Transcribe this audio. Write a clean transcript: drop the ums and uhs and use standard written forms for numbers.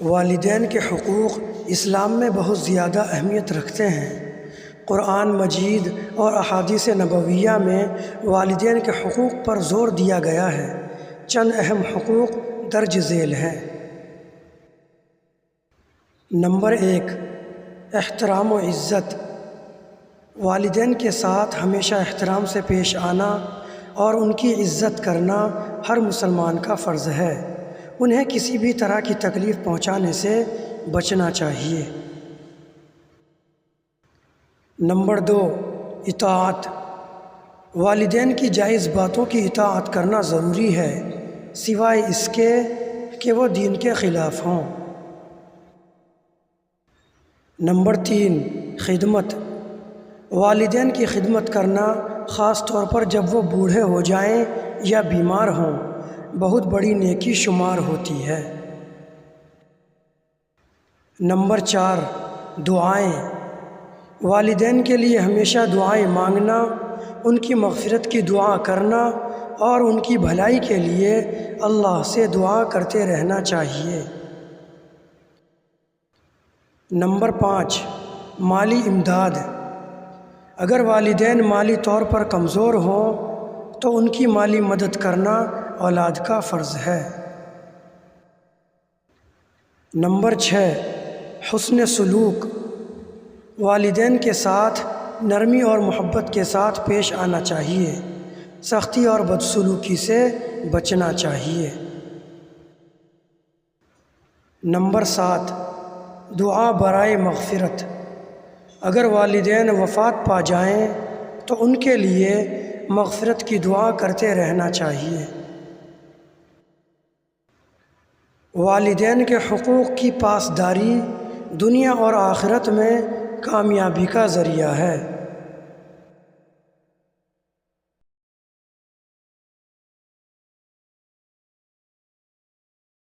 والدین کے حقوق اسلام میں بہت زیادہ اہمیت رکھتے ہیں۔ قرآن مجید اور احادیث نبویہ میں والدین کے حقوق پر زور دیا گیا ہے۔ چند اہم حقوق درج ذیل ہیں۔ نمبر 1، احترام و عزت۔ والدین کے ساتھ ہمیشہ احترام سے پیش آنا اور ان کی عزت کرنا ہر مسلمان کا فرض ہے۔ انہیں کسی بھی طرح کی تکلیف پہنچانے سے بچنا چاہیے۔ نمبر 2، اطاعت۔ والدین کی جائز باتوں کی اطاعت کرنا ضروری ہے، سوائے اس کے کہ وہ دین کے خلاف ہوں۔ نمبر 3، خدمت۔ والدین کی خدمت کرنا خاص طور پر جب وہ بوڑھے ہو جائیں یا بیمار ہوں بہت بڑی نیکی شمار ہوتی ہے۔ نمبر 4، دعائیں۔ والدین کے لیے ہمیشہ دعائیں مانگنا، ان کی مغفرت کی دعا کرنا اور ان کی بھلائی کے لیے اللہ سے دعا کرتے رہنا چاہیے۔ نمبر 5، مالی امداد۔ اگر والدین مالی طور پر کمزور ہوں تو ان کی مالی مدد کرنا اولاد کا فرض ہے۔ نمبر 6، حسن سلوک۔ والدین کے ساتھ نرمی اور محبت کے ساتھ پیش آنا چاہیے، سختی اور بدسلوکی سے بچنا چاہیے۔ نمبر 7، دعا برائے مغفرت۔ اگر والدین وفات پا جائیں تو ان کے لیے مغفرت کی دعا کرتے رہنا چاہیے۔ والدین کے حقوق کی پاسداری دنیا اور آخرت میں کامیابی کا ذریعہ ہے۔